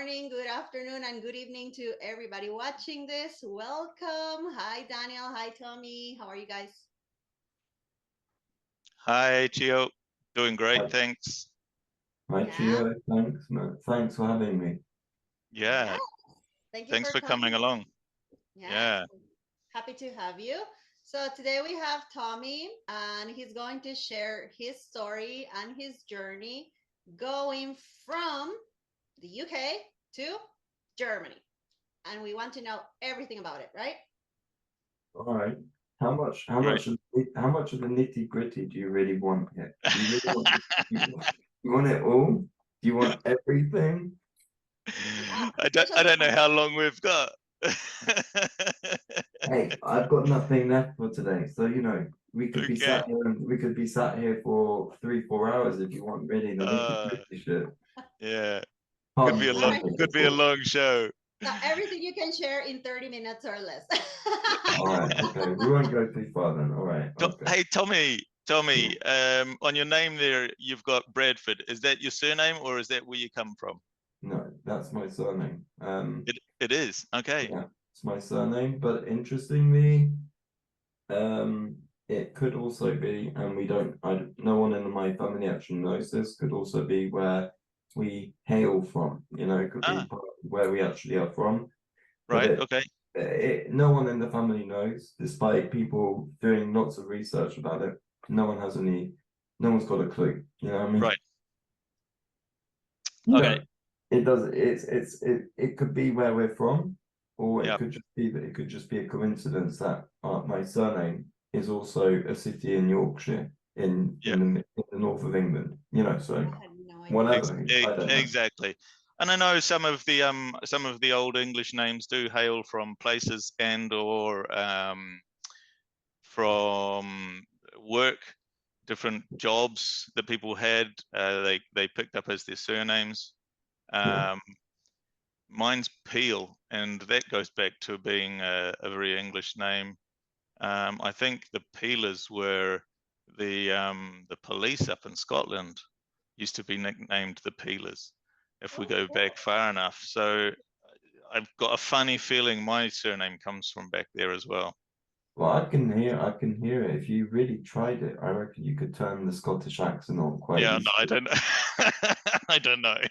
morning, good afternoon, and good evening to everybody watching this. Welcome. Hi, Daniel. Hi, Tommy. How are you guys? Hi, Gio. Doing Hi, great, thanks. hi, Yeah. Gio. Thanks. No, thanks for having me. Yeah, Yes. Thank you thanks for for coming coming. along. Yes. Yeah. Happy to have you. So today we have Tommy, and he's going to share his story and his journey going from the UK to Germany. And we want to know everything about it, right? All right. How much? How Great. much? How much of the nitty gritty do you really want here? Do you really want? You want it all? Do you want everything? Yeah, I don't, I especially don't know how long we've got. Hey, I've got nothing left for today, so we could be Okay. sat here and we could be sat here for 3, 4 hours if you want really the nitty Uh, gritty shit. yeah. Could Partly be a all long, fun, right. of could be a course. long show. So everything you can share in 30 minutes or less. All right. Okay. We won't go too far then. All right. Okay. Hey, Tommy, Yeah. Tommy, on your name there, you've got Bradford. Is that your surname or is that where you come from? No, that's my surname. It is. Okay. Yeah, it's my surname, but interestingly, it could also be, and no one in my family actually knows this, could also be where we hail from, it could be Ah, part of where we actually are from, but right. Okay. no one in the family knows, despite people doing lots of research about it. No one's got a clue, you know what I mean? Right. You Okay. know, it does. It could be where we're from, or it Yeah. could just be that it could just be a coincidence that my surname is also a city in Yorkshire Yeah. in the north of England. So I had no idea. whatever. I don't know. Exactly. And I know some of the old English names do hail from places and or from work, different jobs that people had. They picked up as their surnames. Yeah, Um, mine's Peel, and that goes back to being a very English name. I think the Peelers were the police up in Scotland used to be nicknamed the Peelers, if we Oh, go back cool. far enough. So I've got a funny feeling my surname comes from back there as well. well, I can hear it. If you really tried it, I reckon you could turn the Scottish accent on quite Yeah, no, I easily. don't know. I don't know.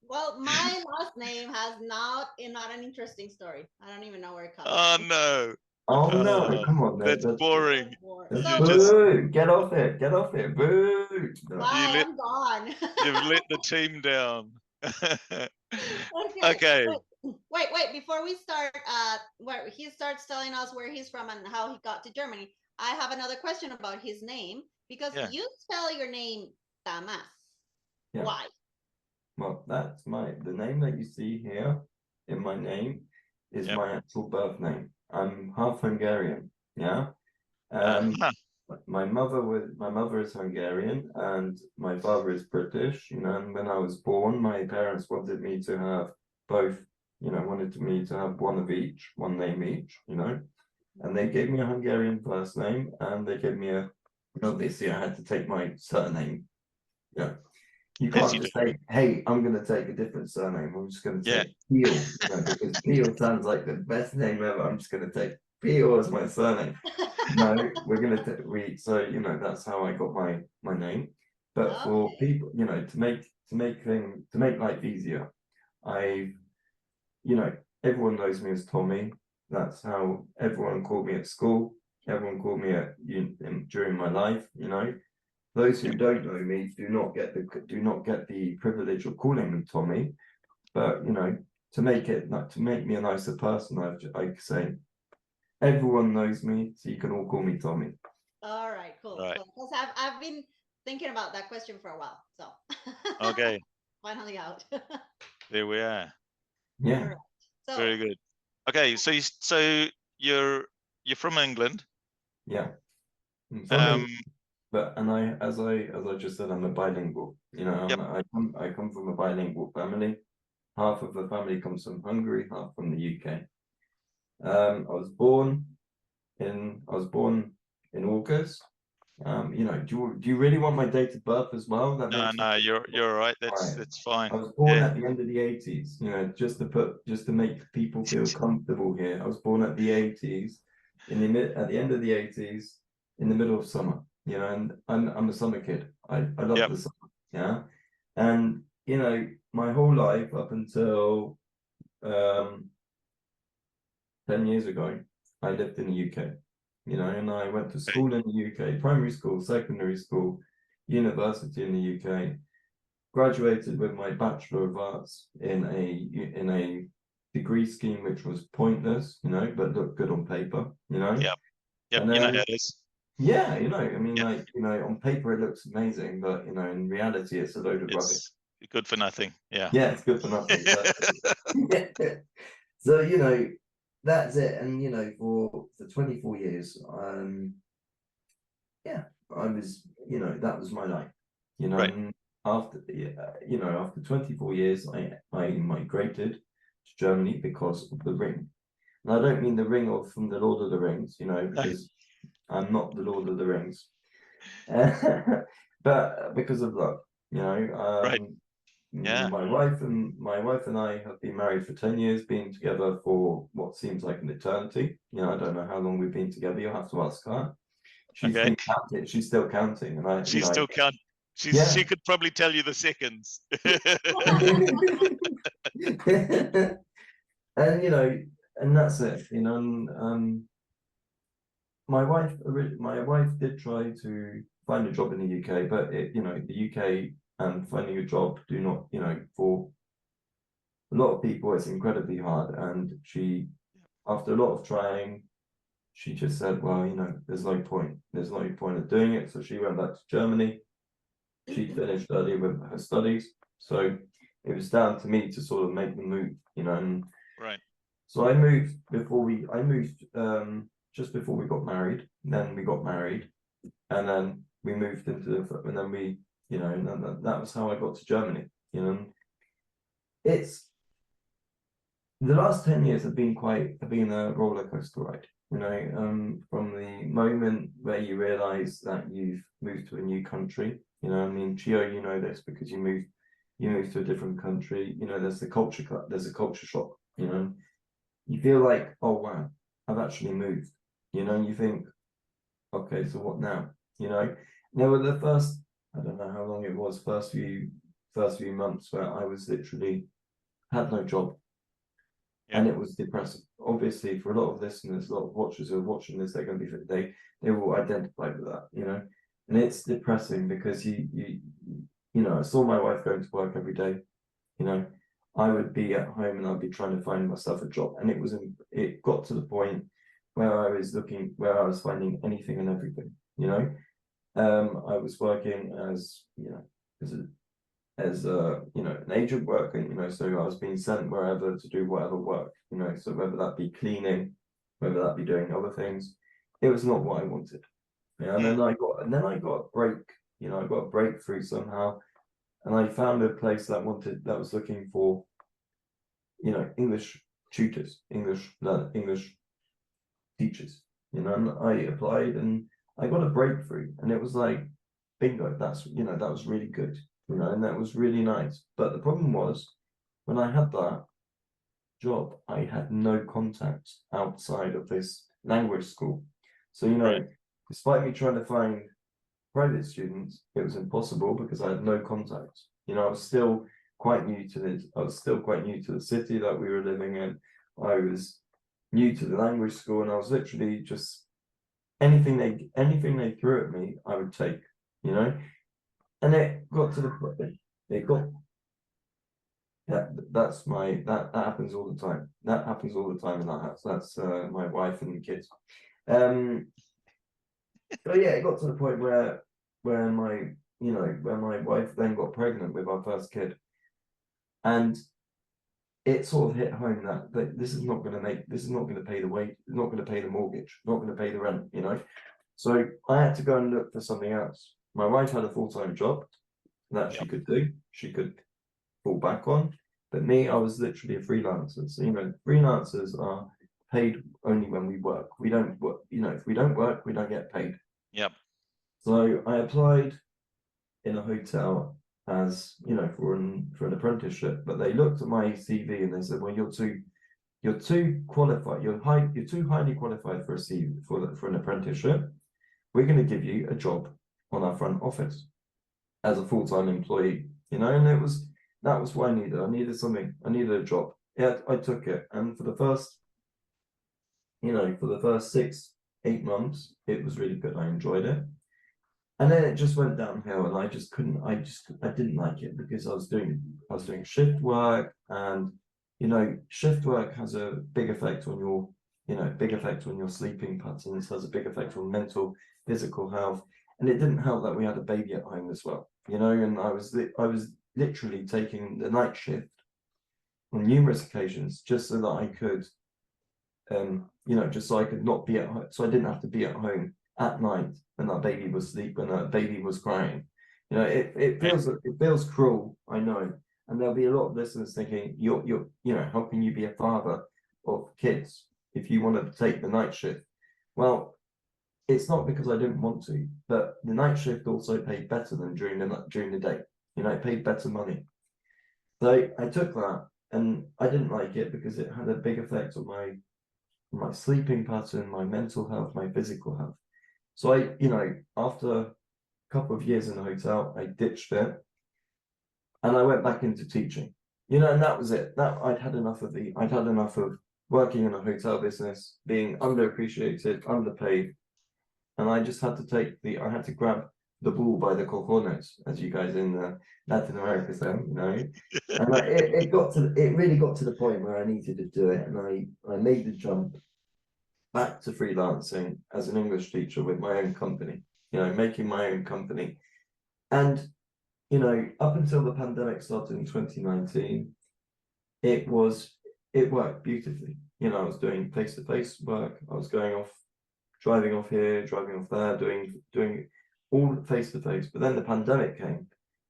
Well, my last name has not an interesting story. I don't even know where it comes Oh from. no. Oh no, Oh, come on, that's boring. that's You So just boo! Get off it, boo! No. you bye, let I'm gone. you've let the team down. Okay, Okay. wait. Before we start, where he starts telling us where he's from and how he got to Germany, I have another question about his name because Yeah. you spell your name Tamás. Yeah. Why? Well, the name that you see here in my name is Yep. my actual birth name. I'm half Hungarian, yeah. Um, Uh-huh. my mother is Hungarian and my father is British, and when I was born, my parents wanted me to have both, wanted me to have one of each, one name each, and they gave me a Hungarian first name and they gave me obviously I had to take my surname. Yeah. You As can't you do. just say, "Hey, I'm going to take a different surname. I'm just going to Yeah. take Peel," because Peel sounds like the best name ever. I'm just going to take Peel as my surname. No, we're going to we. So that's how I got my name. But for Okay. people, to make life easier, I, you know, everyone knows me as Tommy. That's how everyone called me at school. Everyone called me during my life. Those who don't know me do not get the privilege of calling me Tommy. But to make me a nicer person, I say everyone knows me, so you can all call me Tommy. All right, cool. Right. Cool. Because I've been thinking about that question for a while. So Okay. finally out. There we are. All Yeah, right. So Very good. Okay, so you're you're from England. yeah. I'm from Um, England, as I just said, I'm a bilingual. yep. I come from a bilingual family. Half of the family comes from Hungary, half from the UK. I was born in August. You know, do you really want my date of birth as well? That No, makes no, you're all right. Right. That's fine. I was born Yeah. at the end of the 80s, you know, just to make people feel comfortable here. I was born at the 80s, at the end of the 80s, in the middle of summer, you know, and I'm a summer kid. I love Yep. the summer, yeah. And you know, my whole life up until 10 years ago, I lived in the UK, you know, and I went to Okay. school in the UK, primary school, secondary school, university in the UK, graduated with my Bachelor of Arts in a degree scheme which was pointless, you know, but looked good on paper, you know. Yep. Yep. And You know how then it is. yeah, you know, I mean, Yeah. like, you know, on paper it looks amazing, but you know, in reality it's a load of rubbish. It's good for nothing. Yeah. Yeah, it's good for nothing, exactly. So, you know, that's it. And you know, for 24 years, yeah, I was, you know, that was my life, you know. Right. And after, you know, after 24 years, I migrated to Germany because of the ring. And I don't mean the ring of from the Lord of the Rings, you know, No. because I'm not the Lord of the Rings, but because of love, you know. Right. Yeah. My wife and I have been married for 10 years, been together for what seems like an eternity. You know, I don't know how long we've been together. You'll have to ask her. She's Okay. been counting. She's still counting, and I, you She know, still can't. yeah. She could probably tell you the seconds. And you know, and that's it. You know, and, my wife did try to find a job in the UK, but it, you know, the UK and finding a job do not, you know, for a lot of people, it's incredibly hard. And she, after a lot of trying, she just said, well, you know, there's no point. There's no point of doing it. So she went back to Germany. She finished early with her studies. So it was down to me to sort of make the move, you know. And Right. so I moved just before we got married. Then we got married, and then we moved and then we, you know, and then that was how I got to Germany, you know. It's the last 10 years have been a roller coaster ride, you know, from the moment where you realize that you've moved to a new country, you know. I mean, Gio, you know this because you moved to a different country, you know. There's there's a culture shock, you know. You feel like, oh wow, I've actually moved, you know. You think, okay, so what now, you know. There were the first, I don't know how long it was, first few months where I was literally had no job. Yeah. And it was depressing. Obviously, for a lot of listeners, a lot of watchers who are watching this, they're going to be they will identify with that, you know. And it's depressing because you know, I saw my wife going to work every day. You know, I would be at home and I'd be trying to find myself a job, and it got to the point where I was finding anything and everything. You know, I was working as, you know, as a, you know, an agent worker, you know, so I was being sent wherever to do whatever work, you know, so whether that be cleaning, whether that be doing other things, it was not what I wanted. Yeah, and then I got a break, you know, I got a breakthrough somehow, and I found a place that was looking for, you know, English tutors, English teachers, you know. And I applied and I got a breakthrough, and it was like bingo, that's, you know, that was really good, you know, and that was really nice. But the problem was, when I had that job, I had no contact outside of this language school. So, you Right. know, despite me trying to find private students, it was impossible because I had no contact. You know, I was still quite new to this. I was still quite new to the city that we were living in. I was new to the language school, and I was literally just anything they threw at me, I would take. You know, and it got to the point. It got that happens all the time. That happens all the time in that house. That's my wife and the kids. So yeah, it got to the point where where my wife then got pregnant with our first kid, and it sort of hit home that this is not going to pay the wage, not going to pay the mortgage, not going to pay the rent, you know. So I had to go and look for something else. My wife had a full-time job that Yep. she could do, she could fall back on, but me, I was literally a freelancer. So, you know, freelancers are paid only when we work. We don't work, you know, if we don't work, we don't get paid. Yep. So I applied in a hotel as, you know, for an apprenticeship, but they looked at my CV and they said, well, you're too qualified, you're too highly qualified for a CV for an apprenticeship. We're going to give you a job on our front office as a full-time employee, you know, and that was what I needed. I needed something, I needed a job. Yeah, I took it. And for the first 6-8 months, it was really good. I enjoyed it. And then it just went downhill, and I didn't like it because I was doing shift work, and shift work has a big effect on your sleeping patterns, has a big effect on mental, physical health. And it didn't help that we had a baby at home as well, and I was literally taking the night shift on numerous occasions just so that I could just so I could not be at home, so I didn't have to be at home at night when that baby was asleep, when that baby was crying. It feels cruel, I know. And there'll be a lot of listeners thinking, how can you be a father of kids if you want to take the night shift? Well, it's not because I didn't want to, but the night shift also paid better than during the day. It paid better money. So I took that, and I didn't like it because it had a big effect on my sleeping pattern, my mental health, my physical health. So after a couple of years in the hotel, I ditched it and I went back into teaching. And that was it. I'd had enough of working in a hotel business, being underappreciated, underpaid. And I just had to I had to grab the bull by the cojones, as you guys in Latin America say, And it really got to the point where I needed to do it. And I made the jump back to freelancing as an English teacher with my own company, making my own company. And, up until the pandemic started in 2019, it worked beautifully. I was doing face-to-face work. I was driving off here, driving off there, doing all face-to-face. But then the pandemic came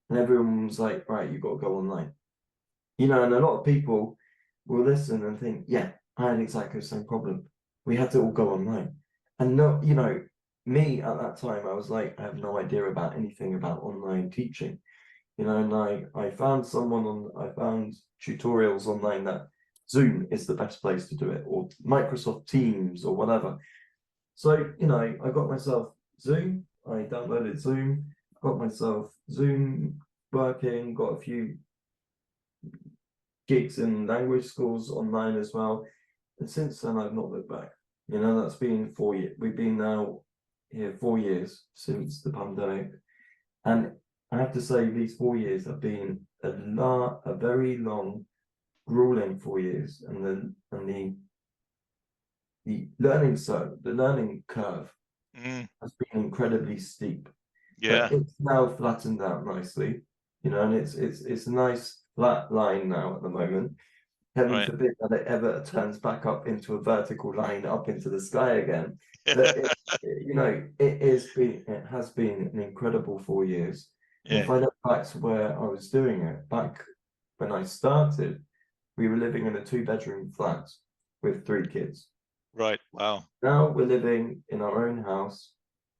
and everyone was like, right, you've got to go online. And a lot of people will listen and think, yeah, I had exactly the same problem. We had to all go online. And me at that time, I was like, I have no idea about anything about online teaching. And I found tutorials online that Zoom is the best place to do it, or Microsoft Teams or whatever. So, I got myself Zoom, I downloaded Zoom, got myself Zoom working, got a few gigs in language schools online as well. And since then, I've not looked back. That's been 4 years. We've been now here 4 years since the pandemic. And I have to say, these 4 years have been a very long, grueling 4 years. And the learning curve has been incredibly steep. Yeah. But it's now flattened out nicely, and it's a nice flat line now at the moment. Heaven forbid that it ever turns back up into a vertical line up into the sky again. But it has been an incredible 4 years. And if I look back to where I was doing it, back when I started, we were living in a 2-bedroom flat with 3 kids. Right. Wow. Now we're living in our own house.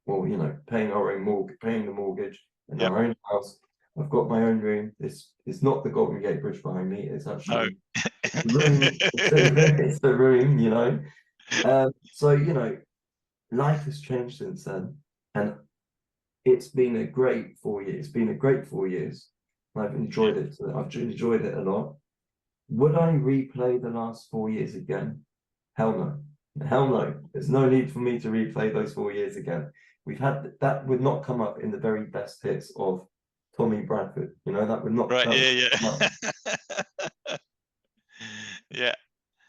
Well, paying our own mortgage, paying the mortgage in our own house. I've got my own room. This is not the Golden Gate Bridge behind me. It's actually a room. It's the room, So, life has changed since then. And it's been a great 4 years. It's been a great 4 years. I've enjoyed it. I've enjoyed it a lot. Would I replay the last 4 years again? Hell no. Hell no. There's no need for me to replay those 4 years again. That would not come up in the very best hits of Tommy Bradford. That would not. Right. Yeah. Yeah.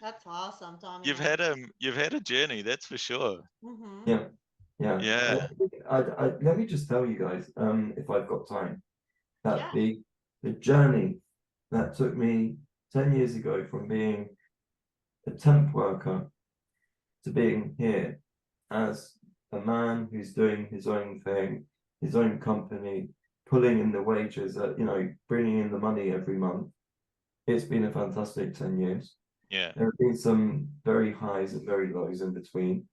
That's awesome, Tommy. You've had a journey, that's for sure. Mm-hmm. Yeah. Let me just tell you guys, if I've got time, that the journey that took me 10 years ago from being a temp worker to being here as a man who's doing his own thing, his own company, pulling in the wages, bringing in the money every month. It's been a fantastic 10 years. Yeah. There have been some very highs and very lows in between,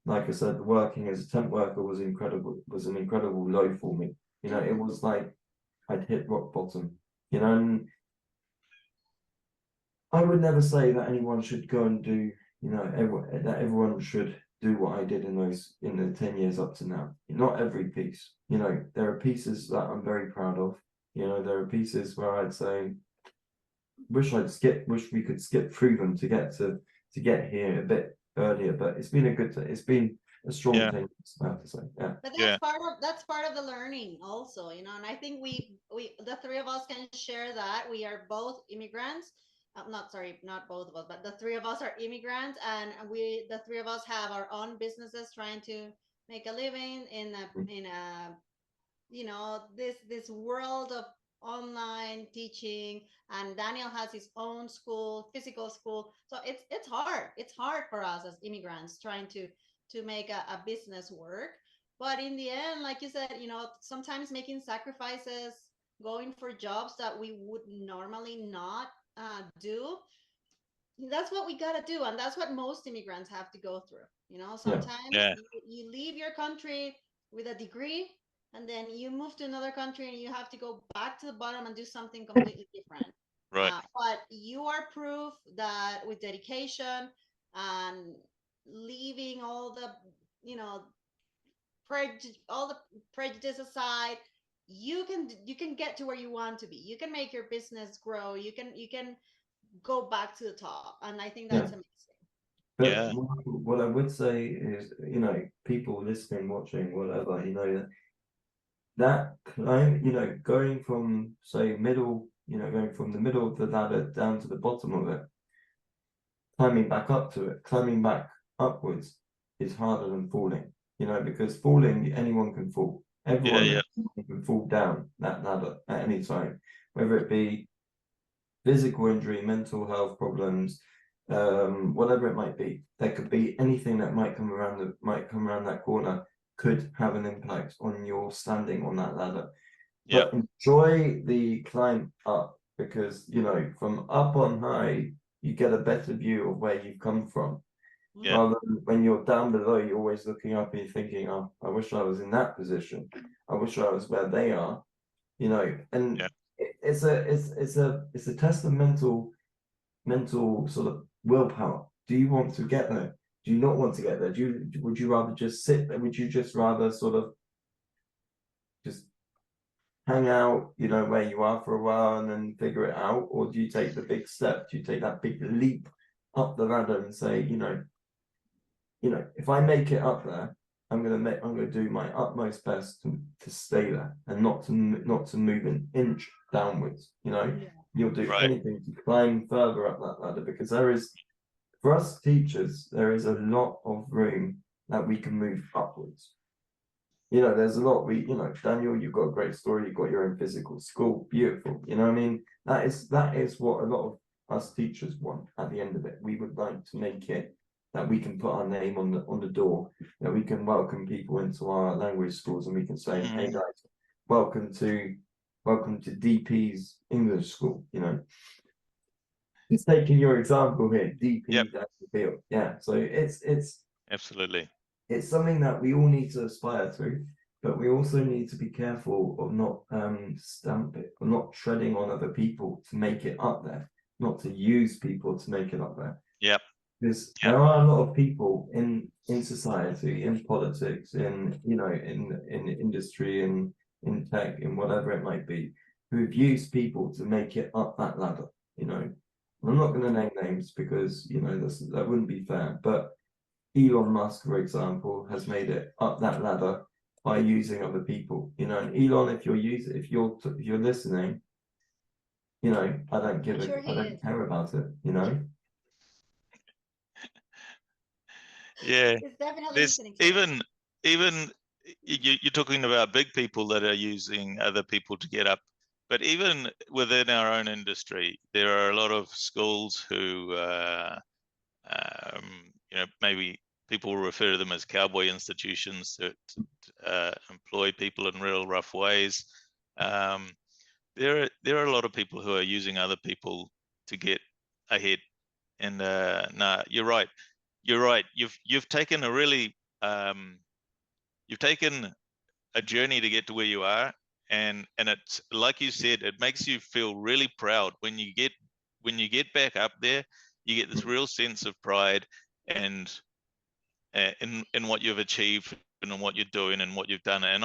like I said, the working as a temp worker was incredible, was an incredible low for me. You know, it was like I'd hit rock bottom, you know, and I would never say that anyone should go and do, you know, that everyone should do what I did in the 10 years up to now. Not every piece, you know, there are pieces that I'm very proud of. You know, there are pieces where I'd say, wish we could skip through them to get here a bit earlier. But it's been a strong Yeah. 10 years, I have to say. Yeah. But Yeah. that's part of the learning also, you know, and I think we the three of us can share that we are both immigrants. Not sorry, not both of us, but the three of us are immigrants, and the three of us have our own businesses trying to make a living in a you know this world of online teaching, and Daniel has his own school, physical school, so it's hard for us as immigrants trying to make a business work. But in the end, like you said, you know, sometimes making sacrifices, going for jobs that we would normally not do, that's what we got to do, and that's what most immigrants have to go through. You know, Yeah. sometimes Yeah. you leave your country with a degree, and then you move to another country and you have to go back to the bottom and do something completely different. Right. But you are proof that with dedication and leaving all the, you know, all the prejudice aside, you can get to where you want to be. You can make your business grow. You can go back to the top, and I think Yeah. that's amazing. But Yeah. what I would say is, you know, people listening, watching, whatever, you know, that climb, you know, going from say middle, you know, going from the middle of the ladder down to the bottom of it, climbing back up to it, climbing back upwards is harder than falling, you know, because falling, anyone can fall. Yeah. Everyone can fall down that ladder at any time, whether it be physical injury, mental health problems, whatever it might be. There could be anything that might come around that corner could have an impact on your standing on that ladder. Yeah. But enjoy the climb up, because you know from up on high you get a better view of where you've come from. Yeah. Rather than when you're down below, you're always looking up and you're thinking, oh, I wish I was in that position. I wish I was where they are, you know. And Yeah. it's a test of mental sort of willpower. Do you want to get there? Do you not want to get there? Would you rather just sit there? Would you just rather sort of just hang out, you know, where you are for a while and then figure it out? Or do you take the big step? Do you take that big leap up the ladder and say, if I make it up there, I'm gonna do my utmost best to stay there and not to move an inch downwards, you know. Yeah. You'll do Right. anything to climb further up that ladder, because for us teachers, there is a lot of room that we can move upwards. You know, there's a lot Daniel, you've got a great story, you've got your own physical school, beautiful. You know what I mean? That is what a lot of us teachers want at the end of it. We would like to make it that we can put our name on the door, that we can welcome people into our language schools and we can say, hey guys, welcome to DP's English school, you know. It's taking your example here, DP Yep. Field. Yeah. So Absolutely. it's something that we all need to aspire to, but we also need to be careful of not or not treading on other people to make it up there, not to use people to make it up there. Yep. Because there are a lot of people in society, in politics, in industry, in tech, in whatever it might be, who've used people to make it up that ladder. You know, I'm not going to name names because that wouldn't be fair, but Elon Musk, for example, has made it up that ladder by using other people. You know, and Elon, if you're listening, you know, I don't care about it. You know. Yeah. It's definitely There's listening to us. even you're talking about big people that are using other people to get up, but even within our own industry, there are a lot of schools who, maybe people refer to them as cowboy institutions that employ people in real rough ways. There are a lot of people who are using other people to get ahead, and you're right. you're right. You've taken a really you've taken a journey to get to where you are, and it's like you said, it makes you feel really proud when you get back up there. You get this real sense of pride and in what you've achieved and in what you're doing and what you've done. And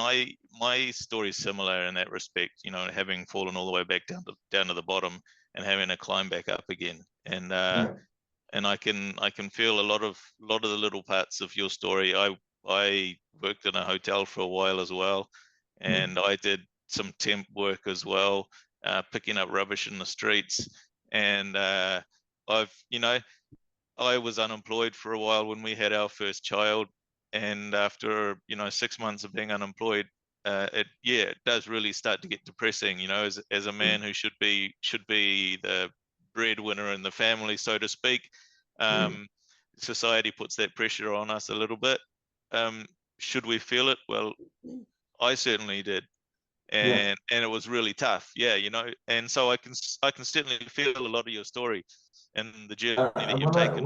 my story is similar in that respect. You know, having fallen all the way back down to the bottom and having to climb back up again. And I can feel a lot of the little parts of your story. I worked in a hotel for a while as well, and I did some temp work as well, picking up rubbish in the streets. And I was unemployed for a while when we had our first child, and after 6 months of being unemployed, it does really start to get depressing. As a man who should be the breadwinner in the family, so to speak. Society puts that pressure on us a little bit. Should we feel it? Well, I certainly did, and it was really tough. And so I can certainly feel a lot of your story and the journey that you've taken.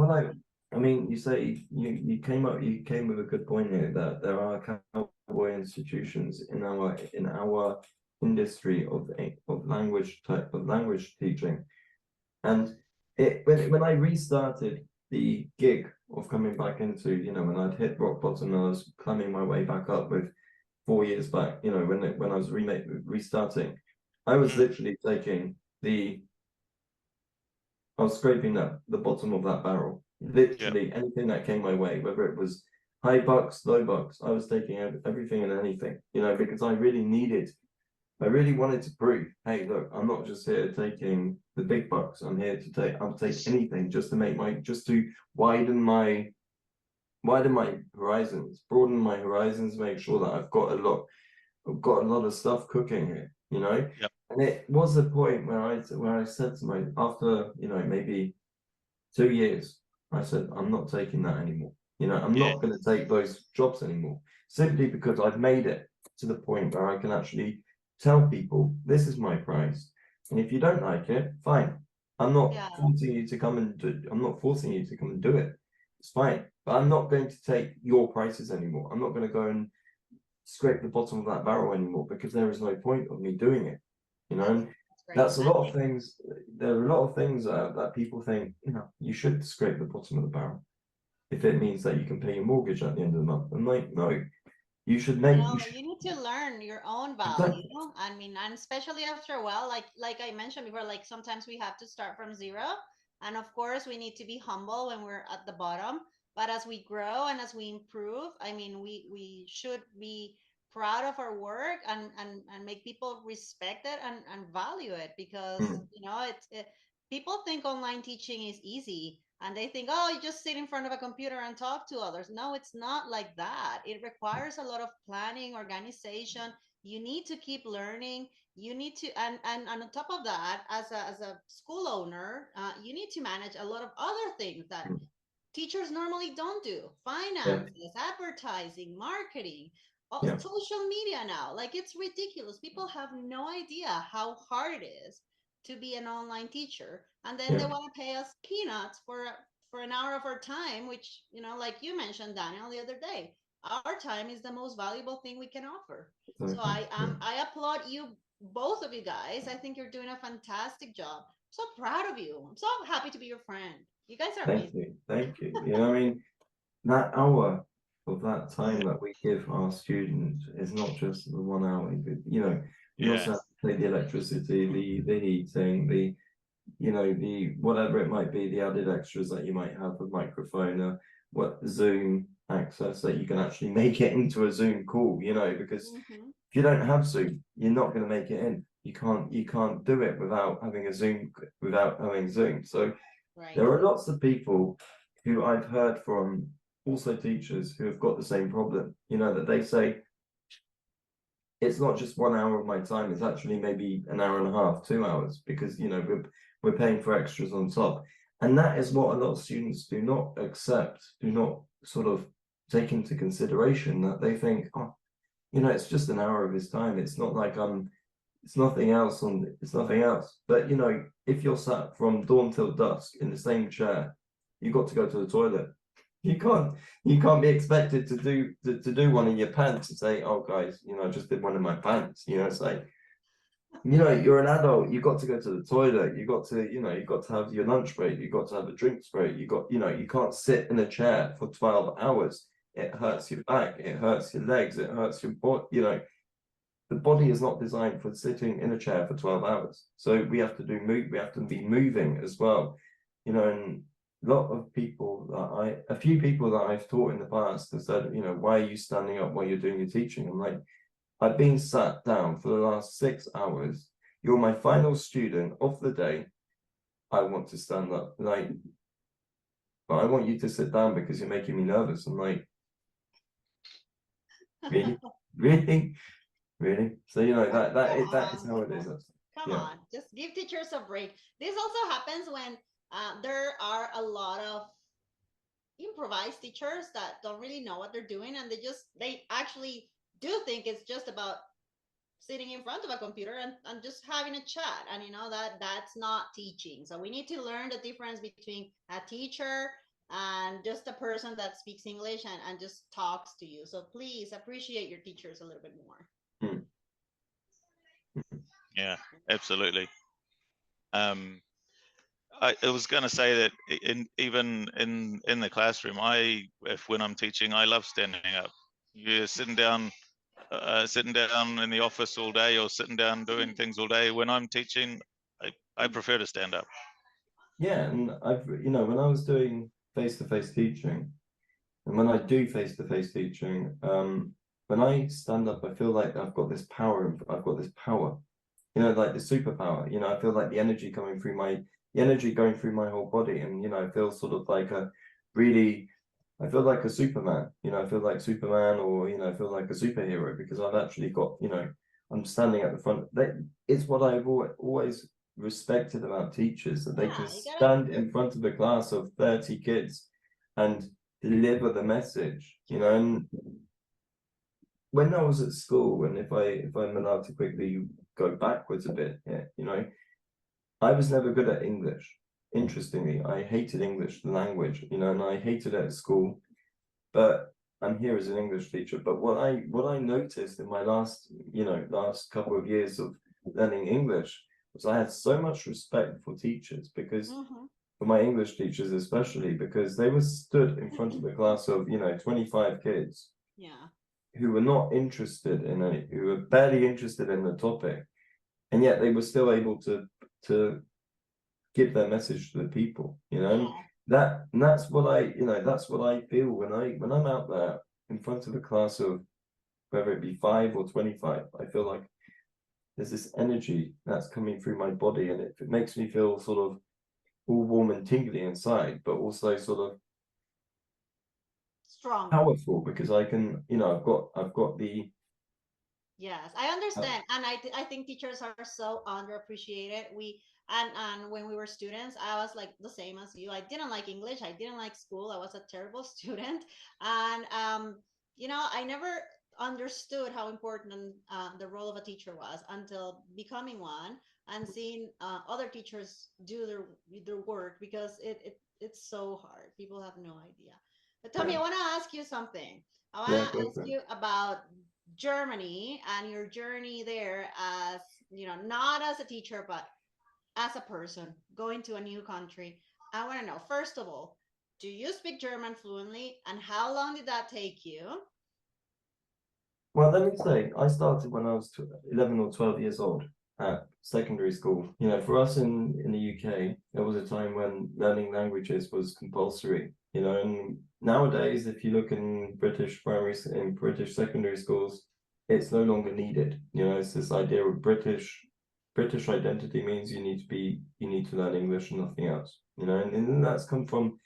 I mean, you say you came with a good point here that there are cowboy institutions in our industry of language teaching, and when I restarted the gig of coming back into, when I'd hit rock bottom and I was climbing my way back up with 4 years back, when I was restarting, I was literally I was scraping the bottom of that barrel. Literally anything that came my way, whether it was high bucks, low bucks, I was taking everything and anything, because I really wanted to prove, hey, look, I'm not just here taking the big bucks. I'll take anything just to widen my horizons, broaden my horizons, make sure that I've got a lot of stuff cooking here, Yep. And it was a point where I said to after maybe 2 years, I said, I'm not taking that anymore. I'm not going to take those jobs anymore, simply because I've made it to the point where I can actually tell people this is my price, and if you don't like it, fine. I'm not forcing you to come and do it. It's fine, but I'm not going to take your prices anymore. I'm not going to go and scrape the bottom of that barrel anymore, because there is no point of me doing it. And that's a lot of things. There are a lot of things that people think, you should scrape the bottom of the barrel if it means that you can pay your mortgage at the end of the month. I'm like, no, you should make. You need to learn your own value. I mean, and especially after a while, like I mentioned before, like sometimes we have to start from zero, and of course we need to be humble when we're at the bottom. But as we grow and as we improve, I mean, we should be proud of our work and make people respect it and value it, because people think online teaching is easy, and they think, oh, you just sit in front of a computer and talk to others. No, it's not like that. It requires a lot of planning, organization. You need to keep learning. You need to, and on top of that, as a school owner, you need to manage a lot of other things that teachers normally don't do: finances, advertising, marketing, social media now. Like, it's ridiculous. People have no idea how hard it is to be an online teacher, and then they want to pay us peanuts for an hour of our time, which, like you mentioned, Daniel, the other day, our time is the most valuable thing we can offer. So I applaud you, both of you guys. I think you're doing a fantastic job. So proud of you. I'm so happy to be your friend. You guys are amazing. Thank you. I mean, that hour of that time that we give our students is not just the 1 hour. We also have to pay the electricity, the heating, the whatever it might be, the added extras that you might have, a microphone, Zoom access, that you can actually make it into a Zoom call. Because if you don't have Zoom, you're not going to make it in. You can't do it without having Zoom. So there are lots of people who I've heard from, also teachers, who have got the same problem, that they say, it's not just 1 hour of my time, it's actually maybe an hour and a half, 2 hours, because we're paying for extras on top. And that is what a lot of students do not sort of take into consideration, that they think, oh, it's just an hour of his time. It's not like it's nothing else. But if you're sat from dawn till dusk in the same chair, you've got to go to the toilet. You can't be expected to do one in your pants and say, oh guys, I just did one in my pants. It's like, you're an adult, you got to go to the toilet, you got to have your lunch break, you got to have a drinks break, you can't sit in a chair for 12 hours. It hurts your back, it hurts your legs, it hurts your body. The body is not designed for sitting in a chair for 12 hours. So we have to we have to be moving as well. And a few people that I've taught in the past have said, why are you standing up while you're doing your teaching? I'm like, I've been sat down for the last 6 hours. You're my final student of the day. I want to stand up. Like, but I want you to sit down because you're making me nervous. I'm like, really? Really? Really? So, that is how it is. Come on, just give teachers a break. This also happens when there are a lot of improvised teachers that don't really know what they're doing, and they actually do think it's just about sitting in front of a computer and just having a chat, and that's not teaching. So we need to learn the difference between a teacher and just a person that speaks English and just talks to you. So please appreciate your teachers a little bit more. Yeah, absolutely. I was going to say that even in the classroom, when I'm teaching, I love standing up. You're sitting down in the office all day, or sitting down doing things all day. When I'm teaching, I prefer to stand up. Yeah, and when I was doing face-to-face teaching, and when I do face-to-face teaching, when I stand up, I feel like I've got this power. I've got this power, like the superpower. I feel like the energy going through my whole body, and I feel sort of like I feel like a Superman. I feel like Superman, or I feel like a superhero because I've actually got, I'm standing at the front. It's what I've always respected about teachers, that they can stand in front of a class of 30 kids and deliver the message. And when I was at school, and if I'm allowed to quickly go backwards a bit, I was never good at English. Interestingly, I hated English, the language, and I hated it at school. But I'm here as an English teacher. But what I noticed in my last couple of years of learning English was I had so much respect for teachers, because for my English teachers especially, because they were stood in front of a class of 25 kids. Yeah. Who were not interested in any, who were barely interested in the topic, and yet they were still able to give their message to the people. That's what I feel when I'm out there in front of a class of, whether it be 5 or 25. I feel like there's this energy that's coming through my body, and it makes me feel sort of all warm and tingly inside, but also sort of strong, powerful, because I can, I've got the. Yes, I understand, and I think teachers are so underappreciated. And when we were students, I was like the same as you. I didn't like English. I didn't like school. I was a terrible student, and I never understood how important the role of a teacher was until becoming one and seeing other teachers do their work, because it's so hard. People have no idea. But Tommy, I want to ask you something. I want to ask you about Germany and your journey there, as not as a teacher, but as a person going to a new country. I want to know, first of all, do you speak German fluently, and how long did that take you? Well, let me say, I started when I was 11 or 12 years old at secondary school. For us in the UK, there was a time when learning languages was compulsory. And nowadays, if you look in British secondary schools, it's no longer needed. It's this idea of British identity means you need to learn English and nothing else. And that's come from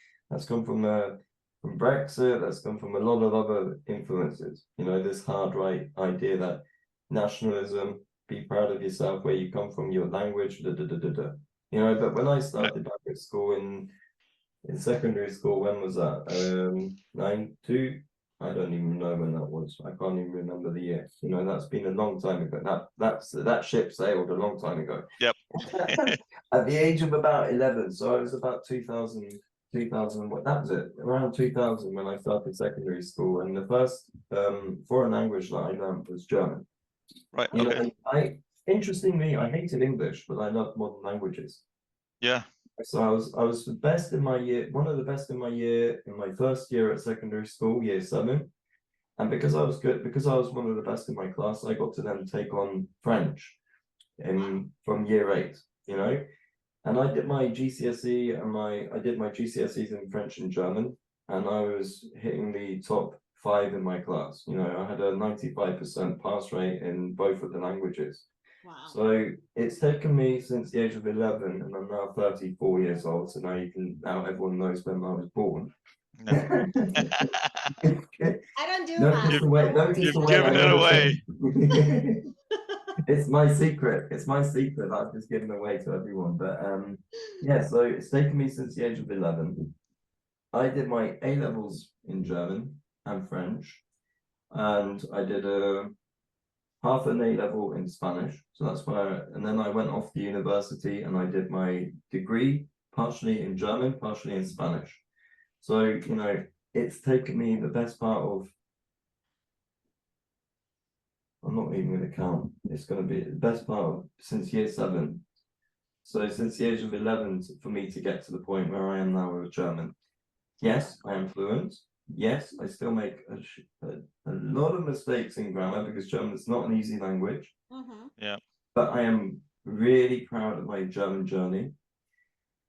Brexit, that's come from a lot of other influences. This hard right idea that nationalism, be proud of yourself, where you come from, your language, But when I started back at school in secondary school, when was that? 92. I don't even know when that was. I can't even remember the year. That's been a long time ago. That ship sailed a long time ago. Yep. At the age of about 11, so it was about 2000, 2000. That was it. Around 2000 when I started secondary school, and the first foreign language that I learned was German. Right. You Okay. know, interestingly, I hated English, but I loved modern languages. Yeah. So I was the best in my year, one of the best in my year, in my first year at secondary school, year 7. And because I was good, because I was one of the best in my class, I got to then take on French from year 8, you know. And I did my GCSE and I did my GCSEs in French and German, and I was hitting the top 5 in my class. You know, I had a 95% pass rate in both of the languages. Wow. So it's taken me since the age of 11, and I'm now 34 years old. So now everyone knows when I was born. No. I don't do Notice math. the way, Don't worry. You've I given it never away. say. It's my secret. It's my secret. I've just given away to everyone. But yeah. So it's taken me since the age of 11. I did my A levels in German and French, and I did a half an A level in Spanish. So that's where, and then I went off to university and I did my degree partially in German, partially in Spanish. So, you know, it's taken me the best part of, I'm not even going to count, it's going to be the best part of since year 7. So since the age of 11 for me to get to the point where I am now with German. Yes, I am fluent. Yes, I still make a lot of mistakes in grammar because German is not an easy language. Yeah. But I am really proud of my German journey.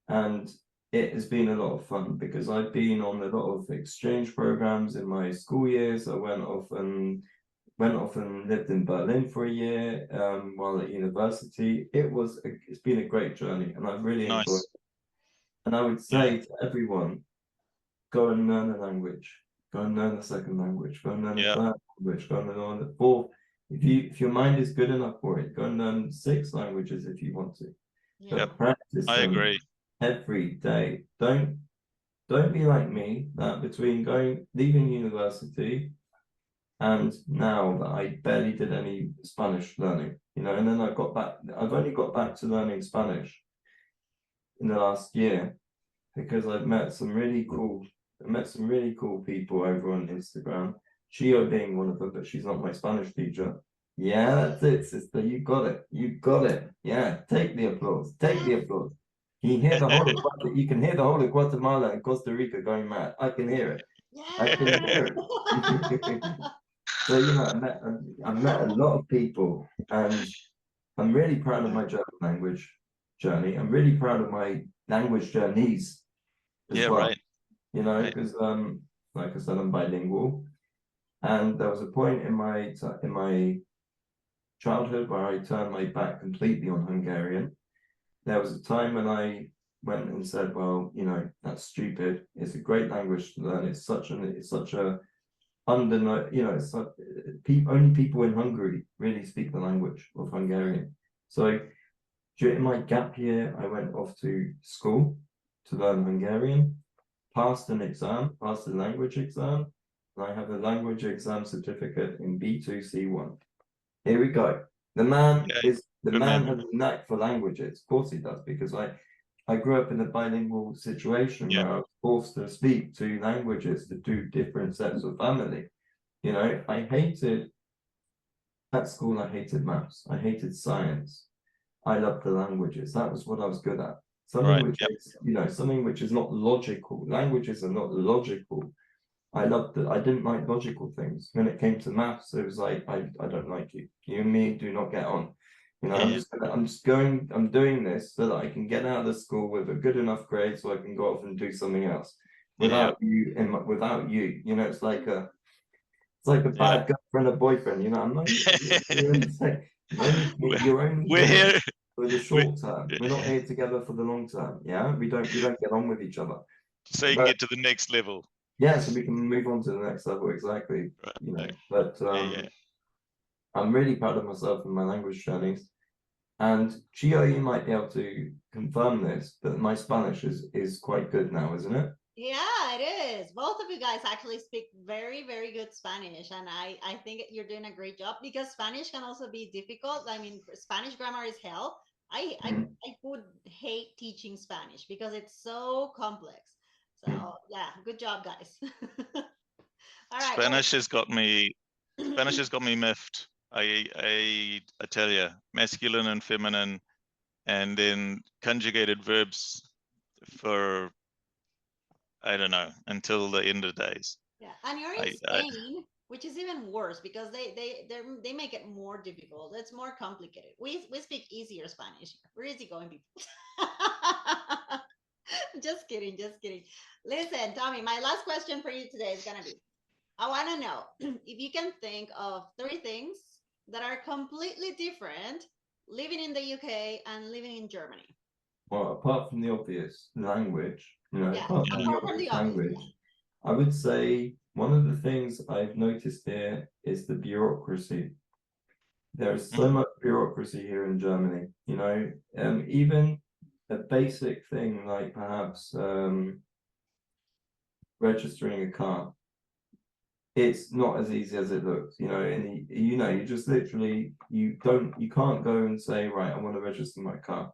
And it has been a lot of fun because I've been on a lot of exchange programs in my school years. I went off and lived in Berlin for a year while at university. It's been a great journey, and I've really enjoyed Nice. it. And I would Yeah. say to everyone, go and learn a language, go and learn a second language, go and learn a Yeah. third language, go and learn the fourth. If your mind is good enough for it, go and learn 6 languages if you want to. Yeah. But practice I them agree. every day. Don't be like me that between leaving university and now that I barely did any Spanish learning, you know, and then I've only got back to learning Spanish in the last year because I met some really cool people over on Instagram. Chio being one of them, but she's not my Spanish teacher. Yeah, that's it, sister. You got it. You got it. Yeah, take the applause. Take the applause. You you can hear the whole of Guatemala and Costa Rica going mad. I can hear it. I can hear it. So you know, I met a lot of people, and I'm really proud of my German language journey. I'm really proud of my language journeys as Yeah. well. Right. You know, Right. because like I said, I'm bilingual, and there was a point in my childhood where I turned my back completely on Hungarian. There was a time when I went and said, well, you know, that's stupid. It's a great language to learn. It's such a you know, only people in Hungary really speak the language of Hungarian. So during my gap year, I went off to school to learn Hungarian, passed the language exam, and I have a language exam certificate in B2 C1. Here we go. The Yeah. Good man man. has a knack for languages. Of course he does, because I grew up in a bilingual situation Yeah. where I was forced to speak 2 languages to 2 different sets of family. You know, at school, I hated maths. I hated science. I loved the languages. That was what I was good at. Right. Yep. Something which is not logical. Languages are not logical. I didn't like logical things. When it came to maths, it was like, I don't like you. You and me do not get on. You know, Yeah. I'm doing this so that I can get out of the school with a good enough grade so I can go off and do something else Yeah. without you. You know, it's like a Yeah. bad girlfriend or boyfriend. You know, We're you're only we're here here. for the We short term. We're not here together for the long term. Yeah, we don't get on with each other. so you can But get to the next level. yeah, so we can move on to the next level exactly. You know, Right. but Yeah. Yeah. I'm really proud of myself and my language journeys. And Chio, you might be able to confirm this, but my Spanish is quite good now, isn't it? Yeah, it is. Both of you guys actually speak very, very good Spanish, and I think you're doing a great job because Spanish can also be difficult. I mean, Spanish grammar is hell. I Mm. I would hate teaching Spanish because it's so complex. So yeah, good job, guys. All right. Spanish has got me. Spanish has got me miffed. I tell you, masculine and feminine, and then conjugated verbs for, I don't know, until the end of days. Yeah, and you're in Spain, which is even worse because they make it more difficult. It's more complicated. We speak easier Spanish. We're easygoing people. Just kidding, just kidding. Listen, Tommy, my last question for you today is gonna be: I want to know if you can think of three things that are completely different living in the UK and living in Germany. Well, apart from the obvious language, Yeah, apart from the apart from obvious the obvious. language, I would say one of the things I've noticed here is the bureaucracy. There is so much bureaucracy here in Germany, even a basic thing like perhaps registering a car. It's not as easy as it looks, and you just literally you can't go and say, right, I want to register my car.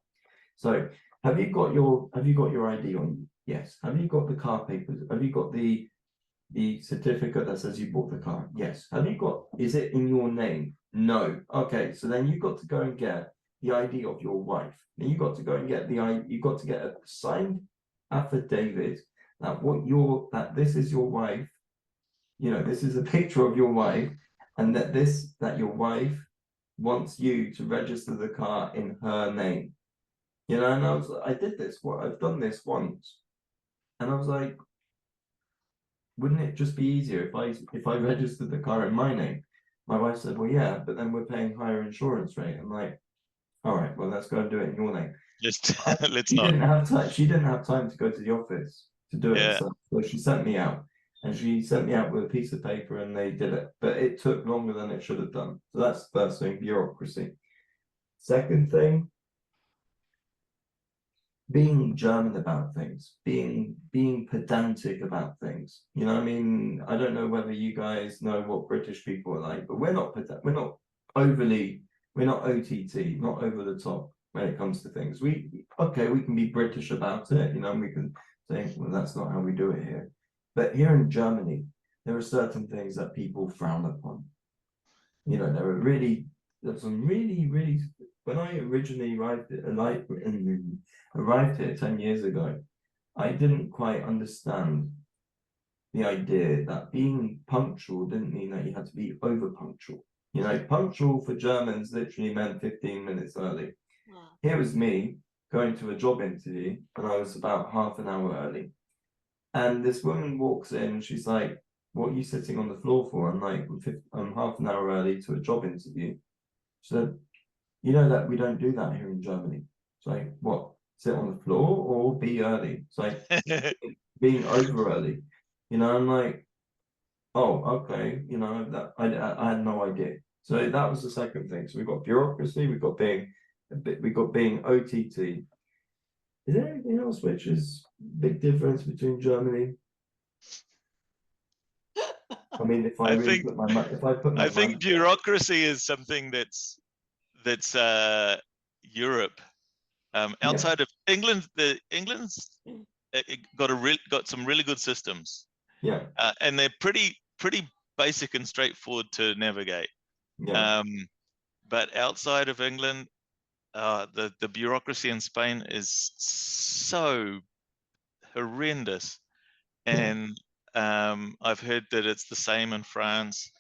So have you got your ID on you? Yes. Have you got the car papers? Have you got the certificate that says you bought the car? Yes. Is it in your name? No. Okay, so then you've got to go and get the ID of your wife. Then you've got to go and get you've got to get a signed affidavit that this is your wife, this is a picture of your wife, and that your wife wants you to register the car in her name. And I've done this once, and I was like, wouldn't it just be easier if I registered the car in my name? My wife said, well, yeah, but then we're paying higher insurance rate. I'm like, all right, well, let's go and do it in your name. Just let's She not. didn't have time. She didn't have time to go to the office to do it. Yeah. So she sent me out, and she sent me out with a piece of paper, and they did it. But it took longer than it should have done. So that's the first thing, bureaucracy. Second thing, being German about things, being pedantic about things. I mean, I don't know whether you guys know what British people are like, but we're not we're not OTT, not over the top when it comes to things. We can be British about it, and we can think, well, that's not how we do it here. But here in Germany, there are certain things that people frown upon. There's some really, when I originally arrived here 10 years ago, I didn't quite understand the idea that being punctual didn't mean that you had to be over punctual. Punctual for Germans literally meant 15 minutes early. Wow. Here was me going to a job interview, and I was about half an hour early. And this woman walks in, she's like, what are you sitting on the floor for? I'm like, I'm half an hour early to a job interview. She said, you know that we don't do that here in Germany. It's like, what? Sit on the floor or be early? It's like being over early. I'm like, oh, okay. That I had no idea. So that was the second thing. So we've got bureaucracy, we've got being OTT. Is there anything else which is big difference between Germany? I mean, if I think bureaucracy is something that's Europe. Outside of England, England's got some really good systems. Yeah. And they're pretty basic and straightforward to navigate. Yeah. But outside of England, the bureaucracy in Spain is so horrendous. And I've heard that it's the same in France,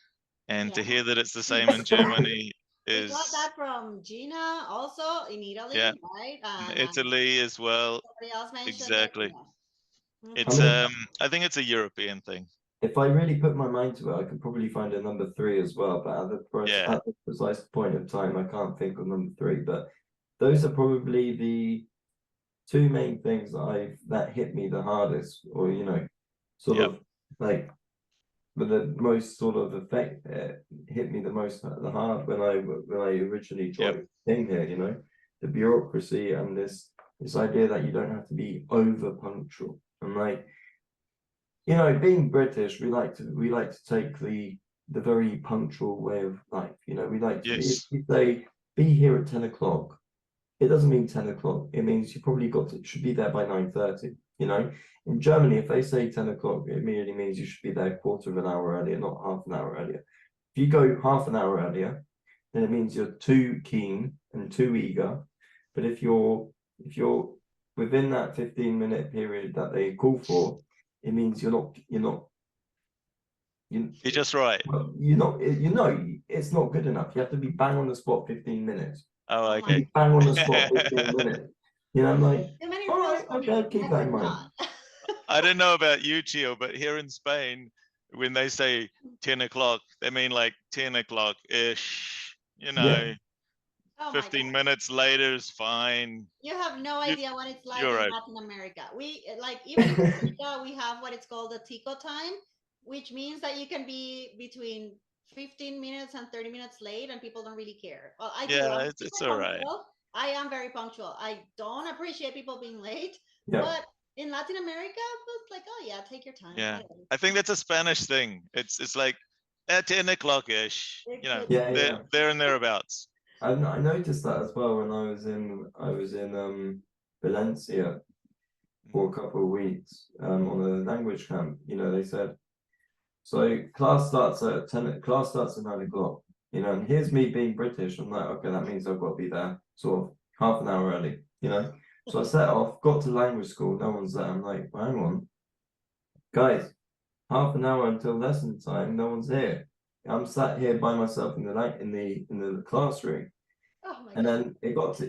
and to hear that it's the same in Germany is. We got that from Gina also in Italy, right? And Italy as well. Somebody else mentioned exactly. it. Yeah. It's I think it's a European thing. If I really put my mind to it, I could probably find a number 3 as well. But at the precise point of time, I can't think of number 3. But those are probably the 2 main things that hit me the hardest, or sort of like, but the most sort of effect hit me the hard when I originally came here. The bureaucracy and this idea that you don't have to be over punctual, and like, being British, we like to take the very punctual way of life. We like to be, if we say be here at 10 o'clock, it doesn't mean 10 o'clock. It means you probably should be there by 9:30. You know, in Germany, if they say 10 o'clock, it immediately means you should be there a quarter of an hour earlier, not half an hour earlier. If you go half an hour earlier, then it means you're too keen and too eager. But if you're within that 15-minute period that they call for, it means you're just right. well, it's not good enough. You have to be bang on the spot 15 minutes. Oh, Oh okay. Bang on the spot 15 minutes. You know, I'm like, Too many all rules right, for me. okay, keep I that in could mind. not. I don't know about you, Chio, but here in Spain, when they say 10 o'clock, they mean like 10 o'clock-ish, you know, Oh my 15 God. minutes later is fine. You have no You- idea what it's like you're in right. Latin America. We like even in Costa Rica, we have what it's called the tico time, which means that you can be between 15 minutes and 30 minutes late and people don't really care. Well, I do. Yeah, I'm it's super all right. punctual. I am very punctual. I don't appreciate people being late, Yeah. but in Latin America, it's like, oh yeah, take your time. Yeah, Whatever. I think that's a Spanish thing. It's like at 10 o'clock-ish, It you know, could Yeah, be. yeah. there and thereabouts. I noticed that as well when I was in Valencia for a couple of weeks on a language camp. You know, they said, so class starts at 10. Class starts at 9 o'clock. You know, and here's me being British. I'm like, okay, that means I've got to be there sort of half an hour early. You know, so I set off, got to language school. No one's there. I'm like, well, hang on, guys, half an hour until lesson time. No one's here. I'm sat here by myself in the classroom. Oh my And God. then it got to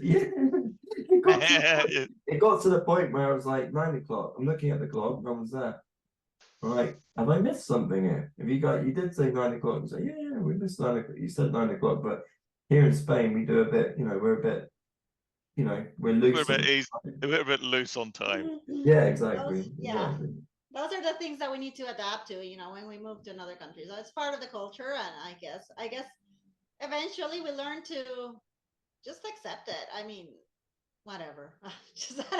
it got to the point where I was like 9 o'clock. I'm looking at the clock, no one's there. I'm like, have I missed something here? You did say 9 o'clock. I say, yeah, we missed 9 o'clock. You said 9 o'clock, but here in Spain we do a bit, we're a bit, we're We're a loose. bit easy, we're a bit loose on time. Yeah, exactly. Yeah. Exactly. Those are the things that we need to adapt to, when we move to another country. So it's part of the culture, and I guess eventually we learn to just accept it. I mean, whatever. I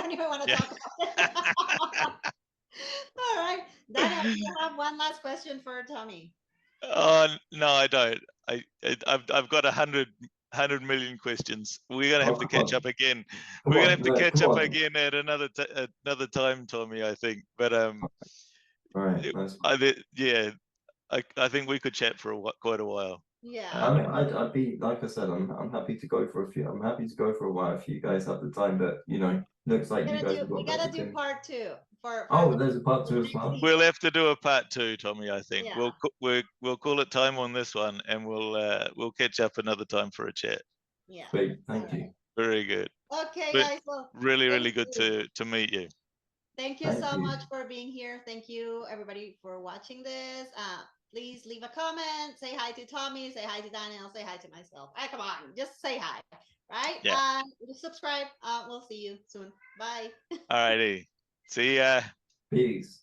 don't even want to Yeah. talk about it. All right, Daniel, you have one last question for Tommy. Oh no, I don't. I've got 100 million questions. We're gonna have to catch up again. We're gonna have to catch up again at another time, Tommy. I think. But All right. Nice. I think we could chat for quite a while. Yeah. I mean, I'd be like I said, I'm happy to go for a few. I'm happy to go for a while if you guys have the time. But looks like you guys have got We gotta better do things. part two for Oh, there's a part two as next well. season. We'll have to do a part two, Tommy. I think Yeah. we'll call it time on this one, and we'll catch up another time for a chat. Yeah. Sweet. Thank you. Very good. Okay, But guys. Well, really thank good you. to meet you. Thank you Thank so you. much for being here. Thank you, everybody, for watching this. Please leave a comment. Say hi to Tommy. Say hi to Daniel. Say hi to myself. Come on, just say hi, right? Yeah. Subscribe. We'll see you soon. Bye. Alrighty. See ya. Peace.